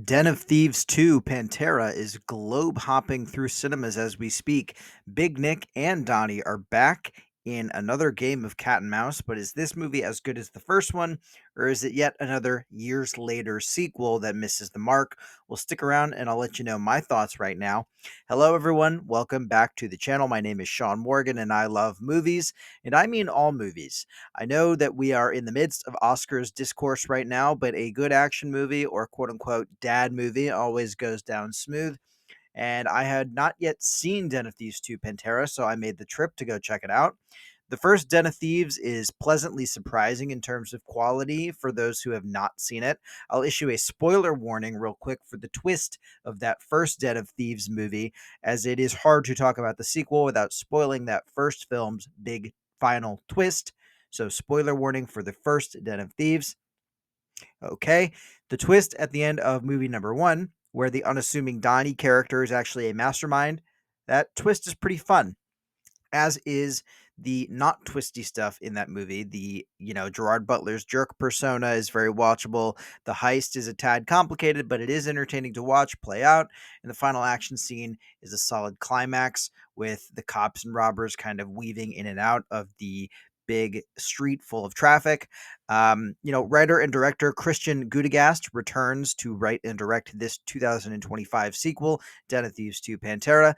Den of Thieves 2 Pantera is globe hopping through cinemas as we speak. Big Nick and Donnie are back in another game of cat and mouse, but is this movie as good as the first one, or is it yet another years later sequel that misses the mark? Well, stick around and I'll let you know my thoughts right now. Hello, everyone. Welcome back to the channel. My name is Sean Morgan, and I love movies, and I mean all movies. I know that we are in the midst of Oscars discourse right now, but a good action movie or quote unquote dad movie always goes down smooth. And I had not yet seen Den of Thieves 2 Pantera, so I made the trip to go check it out. The first Den of Thieves is pleasantly surprising in terms of quality for those who have not seen it. I'll issue a spoiler warning real quick for the twist of that first Den of Thieves movie, as it is hard to talk about the sequel without spoiling that first film's big final twist. So, spoiler warning for the first Den of Thieves. Okay. The twist at the end of movie number one, where the unassuming Donnie character is actually a mastermind, that twist is pretty fun, as is the not twisty stuff in that movie. Gerard Butler's jerk persona is very watchable. The heist is a tad complicated, but it is entertaining to watch play out. And the final action scene is a solid climax with the cops and robbers kind of weaving in and out of the big street full of traffic. Writer and director Christian Gudegast returns to write and direct this 2025 sequel, Den of Thieves 2 Pantera.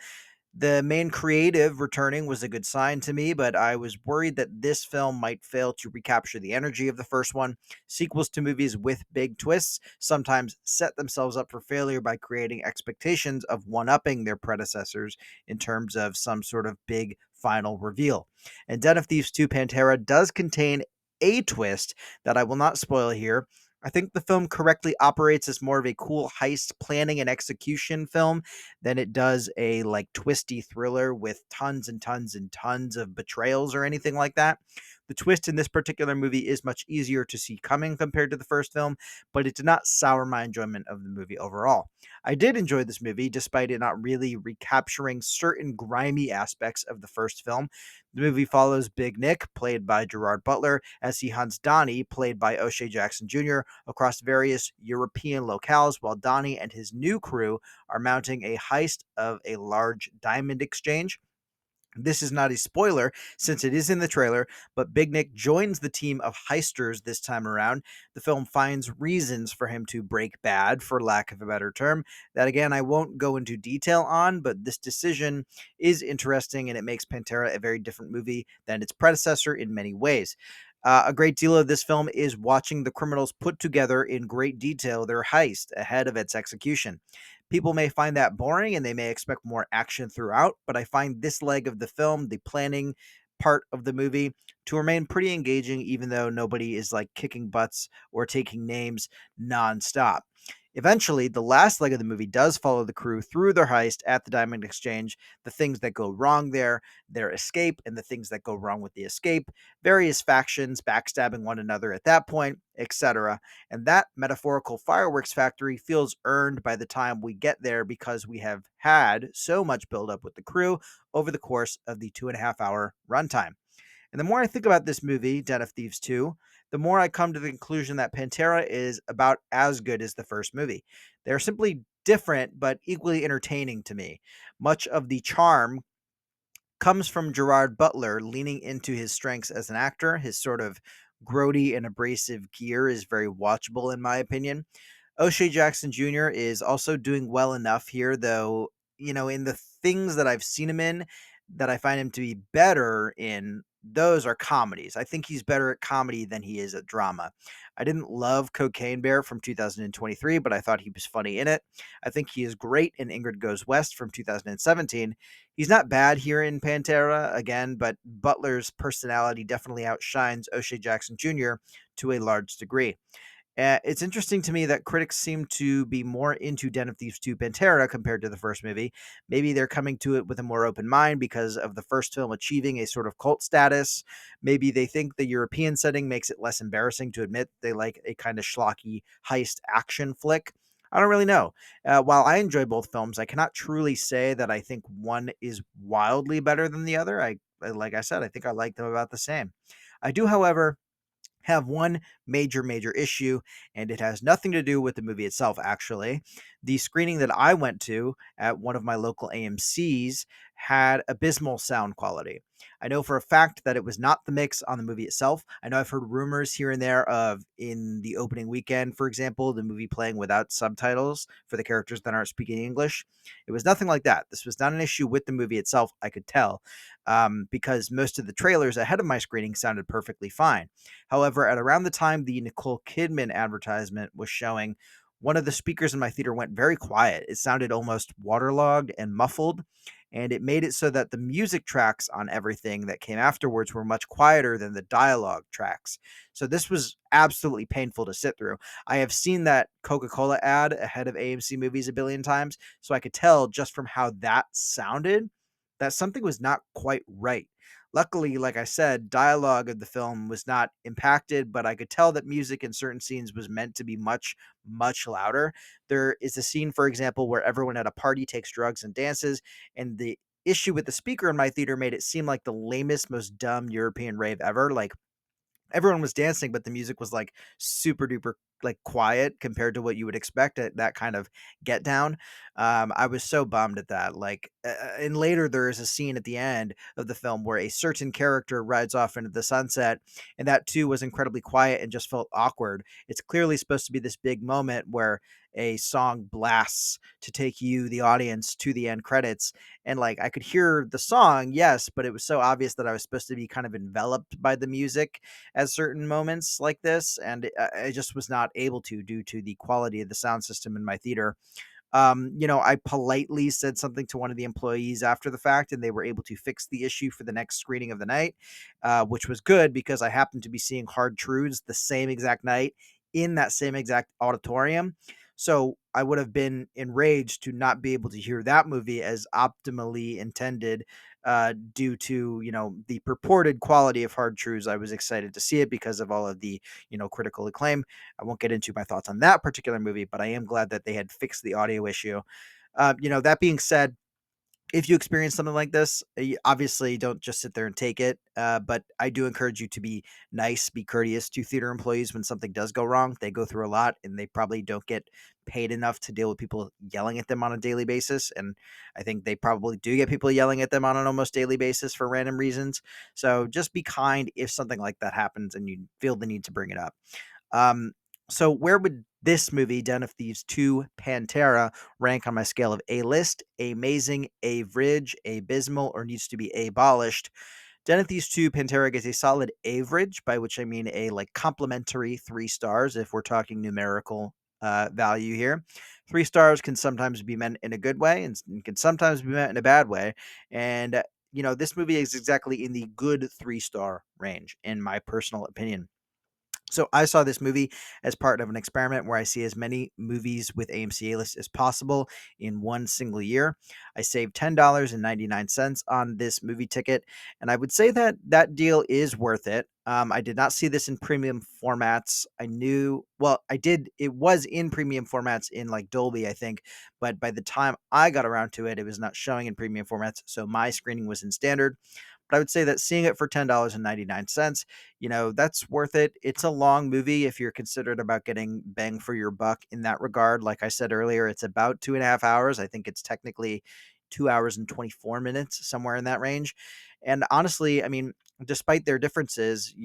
The main creative returning was a good sign to me, but I was worried that this film might fail to recapture the energy of the first one. Sequels to movies with big twists sometimes set themselves up for failure by creating expectations of one upping their predecessors in terms of some sort of big final reveal. And Den of Thieves 2 Pantera does contain a twist that I will not spoil here. I think the film correctly operates as more of a cool heist planning and execution film than it does a like twisty thriller with tons and tons and tons of betrayals or anything like that. The twist in this particular movie is much easier to see coming compared to the first film, but it did not sour my enjoyment of the movie overall. I did enjoy this movie despite it not really recapturing certain grimy aspects of the first film. The movie follows Big Nick, played by Gerard Butler, as he hunts Donnie, played by O'Shea Jackson Jr., across various European locales, while Donnie and his new crew are mounting a heist of a large diamond exchange. This is not a spoiler since it is in the trailer, but Big Nick joins the team of heisters this time around. The film finds reasons for him to break bad, for lack of a better term, that again I won't go into detail on, but this decision is interesting and it makes Pantera a very different movie than its predecessor in many ways. A great deal of this film is watching the criminals put together in great detail their heist ahead of its execution. People may find that boring and they may expect more action throughout, but I find this leg of the film, the planning part of the movie, to remain pretty engaging, even though nobody is like kicking butts or taking names nonstop. Eventually, the last leg of the movie does follow the crew through their heist at the Diamond Exchange, the things that go wrong there, their escape, and the things that go wrong with the escape, various factions backstabbing one another at that point, etc. And that metaphorical fireworks factory feels earned by the time we get there because we have had so much buildup with the crew over the course of the 2.5 hour runtime. And the more I think about this movie, Den of Thieves 2, the more I come to the conclusion that Pantera is about as good as the first movie. They're simply different, but equally entertaining to me. Much of the charm comes from Gerard Butler leaning into his strengths as an actor. His sort of grody and abrasive gear is very watchable, in my opinion. O'Shea Jackson Jr. is also doing well enough here, though, in the things that I've seen him in that I find him to be better in, those are comedies. I think he's better at comedy than he is at drama. I didn't love Cocaine Bear from 2023, but I thought he was funny in it. I think he is great in Ingrid Goes West from 2017. He's not bad here in Pantera, again, but Butler's personality definitely outshines O'Shea Jackson Jr. to a large degree. It's interesting to me that critics seem to be more into Den of Thieves 2 Pantera compared to the first movie. Maybe they're coming to it with a more open mind because of the first film achieving a sort of cult status. Maybe they think the European setting makes it less embarrassing to admit they like a kind of schlocky heist action flick. I don't really know. While I enjoy both films, I cannot truly say that I think one is wildly better than the other. Like I said, I think I like them about the same. I do, however, have one major issue, and it has nothing to do with the movie itself, actually. The screening that I went to at one of my local AMCs had abysmal sound quality. I know for a fact that it was not the mix on the movie itself. I know I've heard rumors here and there of, in the opening weekend, for example, the movie playing without subtitles for the characters that aren't speaking English. It was nothing like that. This was not an issue with the movie itself, I could tell, because most of the trailers ahead of my screening sounded perfectly fine. However, at around the time the Nicole Kidman advertisement was showing, one of the speakers in my theater went very quiet. It sounded almost waterlogged and muffled, and it made it so that the music tracks on everything that came afterwards were much quieter than the dialogue tracks. So this was absolutely painful to sit through. I have seen that Coca-Cola ad ahead of AMC movies a billion times, so I could tell just from how that sounded that something was not quite right. Luckily, like I said, dialogue of the film was not impacted, but I could tell that music in certain scenes was meant to be much louder. There is a scene, for example, where everyone at a party takes drugs and dances, and the issue with the speaker in my theater made it seem like the lamest, most dumb European rave ever. Like, everyone was dancing, but the music was like super duper like quiet compared to what you would expect at that kind of get down. I was so bummed at that. Like, and later there is a scene at the end of the film where a certain character rides off into the sunset, and that too was incredibly quiet and just felt awkward. It's clearly supposed to be this big moment where a song blasts to take you, the audience, to the end credits, and like I could hear the song, yes, but it was so obvious that I was supposed to be kind of enveloped by the music at certain moments like this, and I just was not able to, due to the quality of the sound system in my theater. I politely said something to one of the employees after the fact, and they were able to fix the issue for the next screening of the night, which was good because I happened to be seeing Hard Truths the same exact night in that same exact auditorium. So I would have been enraged to not be able to hear that movie as optimally intended, due to the purported quality of Hard Truths. I was excited to see it because of all of the critical acclaim. I won't get into my thoughts on that particular movie, but I am glad that they had fixed the audio issue. That being said, if you experience something like this, you obviously don't just sit there and take it. But I do encourage you to be nice, be courteous to theater employees when something does go wrong. They go through a lot, and they probably don't get paid enough to deal with people yelling at them on a daily basis. And I think they probably do get people yelling at them on an almost daily basis for random reasons. So just be kind if something like that happens and you feel the need to bring it up. Um, so where would this movie, Den of Thieves 2 Pantera, rank on my scale of A-list, amazing, average, abysmal, or needs to be abolished? Den of Thieves 2 Pantera gets a solid average, by which I mean a like complimentary 3 stars if we're talking numerical value here. 3 stars can sometimes be meant in a good way and can sometimes be meant in a bad way. And this movie is exactly in the good 3-star range, in my personal opinion. So I saw this movie as part of an experiment where I see as many movies with AMC A-list as possible in one single year. I saved $10.99 on this movie ticket, and I would say that that deal is worth it. I did not see this in premium formats. I did. It was in premium formats in like Dolby, I think, but by the time I got around to it, it was not showing in premium formats. So my screening was in standard. But I would say that seeing it for $10.99, that's worth it. It's a long movie if you're considerate about getting bang for your buck in that regard. Like I said earlier, it's about 2.5 hours. I think it's technically 2 hours and 24 minutes, somewhere in that range. And honestly, I mean, despite their differences,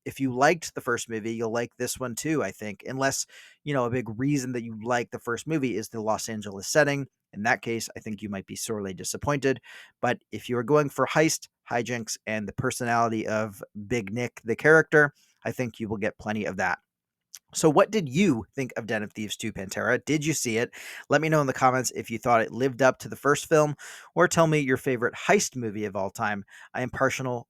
if you liked the first movie, you'll like this one too, I think, unless, a big reason that you like the first movie is the Los Angeles setting. In that case, I think you might be sorely disappointed. But if you are going for heist, hijinks, and the personality of Big Nick, the character, I think you will get plenty of that. So, what did you think of Den of Thieves 2 Pantera? Did you see it? Let me know in the comments if you thought it lived up to the first film, or tell me your favorite heist movie of all time. I am partial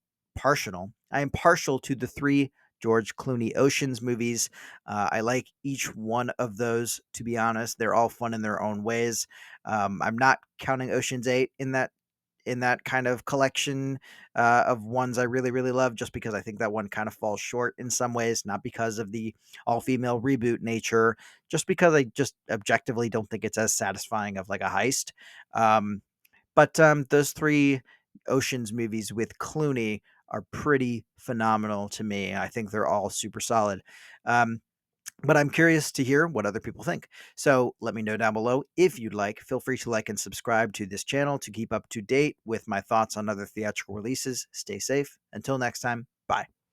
to the three George Clooney Oceans movies. I like each one of those, to be honest. They're all fun in their own ways. I'm not counting Ocean's 8 in that kind of collection of ones I really, really love, just because I think that one kind of falls short in some ways, not because of the all female reboot nature, just because I just objectively don't think it's as satisfying of like a heist. But those three Oceans movies with Clooney are pretty phenomenal to me. I think they're all super solid. Um, but I'm curious to hear what other people think. So let me know down below if you'd like. Feel free to like and subscribe to this channel to keep up to date with my thoughts on other theatrical releases. Stay safe. Until next time, bye.